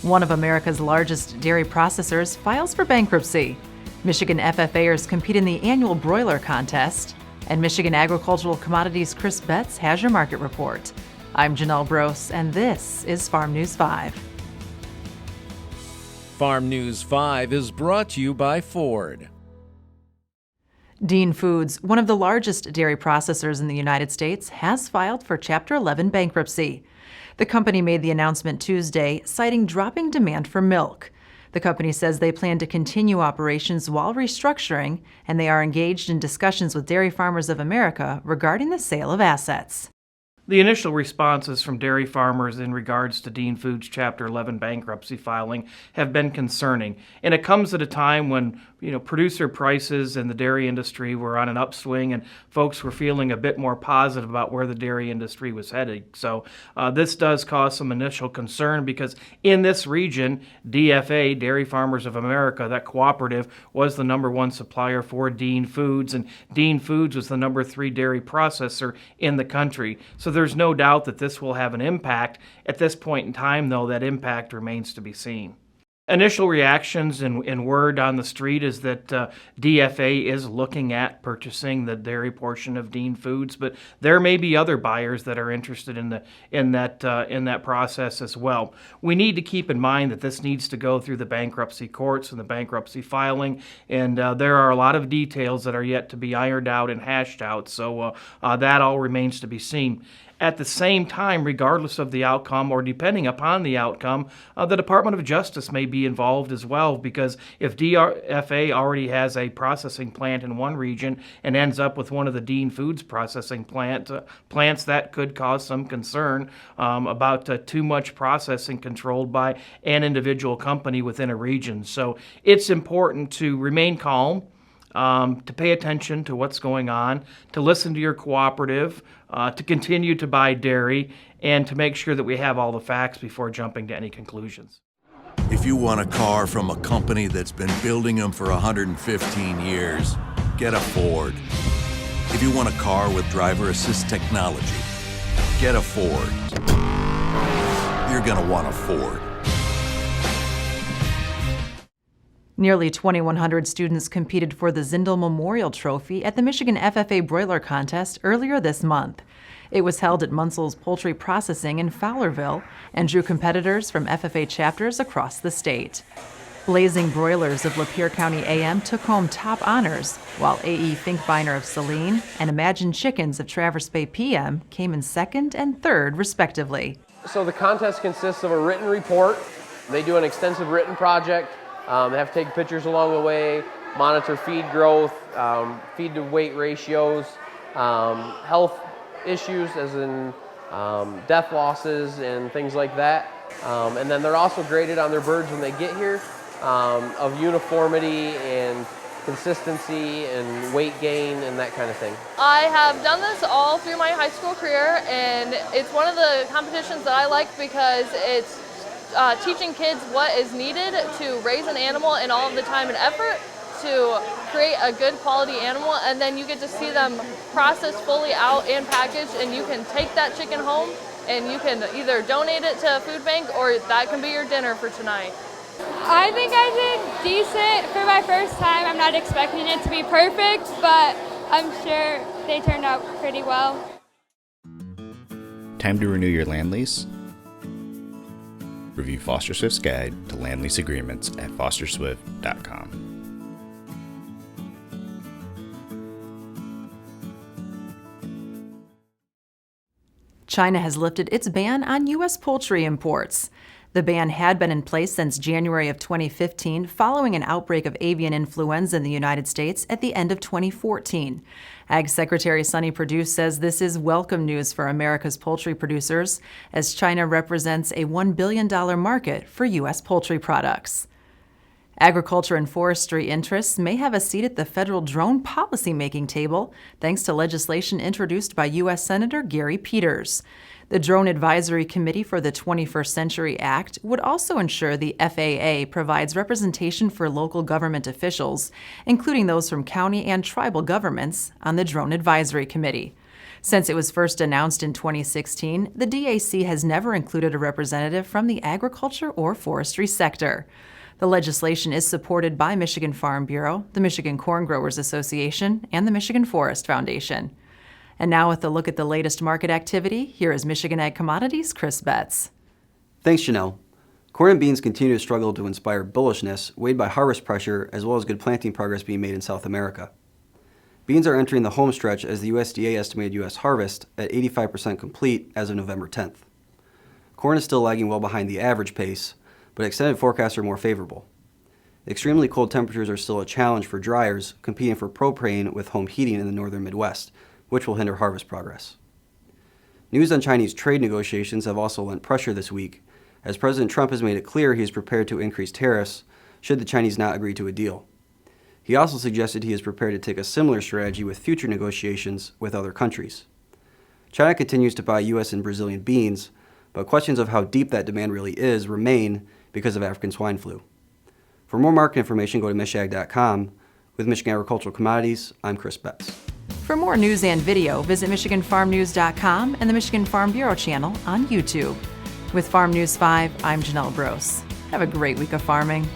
One of America's largest dairy processors files for bankruptcy. Michigan FFAers compete in the annual broiler contest. And Michigan Agricultural Commodities' Chris Betts has your market report. I'm Janelle Brose, and this is Farm News 5. Farm News 5 is brought to you by Ford. Dean Foods, one of the largest dairy processors in the United States, has filed for Chapter 11 bankruptcy. The company made the announcement Tuesday, citing dropping demand for milk. The company says they plan to continue operations while restructuring, and they are engaged in discussions with Dairy Farmers of America regarding the sale of assets. The initial responses from dairy farmers in regards to Dean Foods Chapter 11 bankruptcy filing have been concerning, and it comes at a time when producer prices in the dairy industry were on an upswing and folks were feeling a bit more positive about where the dairy industry was headed. So this does cause some initial concern because in this region, DFA, Dairy Farmers of America, that cooperative, was the number one supplier for Dean Foods, and Dean Foods was the number 3 dairy processor in the country. So there's no doubt that this will have an impact. At this point in time, though, that impact remains to be seen. Initial reactions and word on the street is that DFA is looking at purchasing the dairy portion of Dean Foods, but there may be other buyers that are interested in that process as well. We need to keep in mind that this needs to go through the bankruptcy courts and the bankruptcy filing, and there are a lot of details that are yet to be ironed out and hashed out. So that all remains to be seen. At the same time, regardless of the outcome or depending upon the outcome, the Department of Justice may be involved as well, because if DFA already has a processing plant in one region and ends up with one of the Dean Foods processing plants, that could cause some concern about too much processing controlled by an individual company within a region. So it's important to remain calm, to pay attention to what's going on, to listen to your cooperative, to continue to buy dairy, and to make sure that we have all the facts before jumping to any conclusions. If you want a car from a company that's been building them for 115 years, get a Ford. If you want a car with driver assist technology, get a Ford. You're gonna want a Ford. Nearly 2,100 students competed for the Zindel Memorial Trophy at the Michigan FFA Broiler contest earlier this month. It was held at Munsel's Poultry Processing in Fowlerville and drew competitors from FFA chapters across the state. Blazing Broilers of Lapeer County AM took home top honors, while A.E. Finkbeiner of Saline and Imagine Chickens of Traverse Bay PM came in second and third, respectively. So the contest consists of a written report. They do an extensive written project. They have to take pictures along the way, monitor feed growth, feed to weight ratios, health issues as in death losses and things like that. And then they're also graded on their birds when they get here of uniformity and consistency and weight gain and that kind of thing. I have done this all through my high school career, and it's one of the competitions that I like because it's teaching kids what is needed to raise an animal and all of the time and effort to create a good quality animal, and then you get to see them processed fully out and packaged, and you can take that chicken home and you can either donate it to a food bank or that can be your dinner for tonight. I think I did decent for my first time. I'm not expecting it to be perfect, but I'm sure they turned out pretty well. Time to renew your land lease? Review Foster Swift's guide to land lease agreements at fosterswift.com. China has lifted its ban on U.S. poultry imports. The ban had been in place since January of 2015, following an outbreak of avian influenza in the United States at the end of 2014. Ag Secretary Sonny Perdue says this is welcome news for America's poultry producers, as China represents a $1 billion market for U.S. poultry products. Agriculture and forestry interests may have a seat at the federal drone policy-making table, thanks to legislation introduced by U.S. Senator Gary Peters. The Drone Advisory Committee for the 21st Century Act would also ensure the FAA provides representation for local government officials, including those from county and tribal governments, on the Drone Advisory Committee. Since it was first announced in 2016, the DAC has never included a representative from the agriculture or forestry sector. The legislation is supported by Michigan Farm Bureau, the Michigan Corn Growers Association, and the Michigan Forest Foundation. And now with a look at the latest market activity, here is Michigan Ag Commodities' Chris Betts. Thanks, Janelle. Corn and beans continue to struggle to inspire bullishness, weighed by harvest pressure as well as good planting progress being made in South America. Beans are entering the home stretch as the USDA estimated U.S. harvest at 85% complete as of November 10th. Corn is still lagging well behind the average pace, but extended forecasts are more favorable. Extremely cold temperatures are still a challenge for dryers competing for propane with home heating in the northern Midwest, which will hinder harvest progress. News on Chinese trade negotiations have also lent pressure this week, as President Trump has made it clear he is prepared to increase tariffs should the Chinese not agree to a deal. He also suggested he is prepared to take a similar strategy with future negotiations with other countries. China continues to buy U.S. and Brazilian beans, but questions of how deep that demand really is remain because of African swine flu. For more market information, go to michag.com. With Michigan Agricultural Commodities, I'm Chris Betts. For more news and video, visit MichiganFarmNews.com and the Michigan Farm Bureau channel on YouTube. With Farm News 5, I'm Janelle Brose. Have a great week of farming.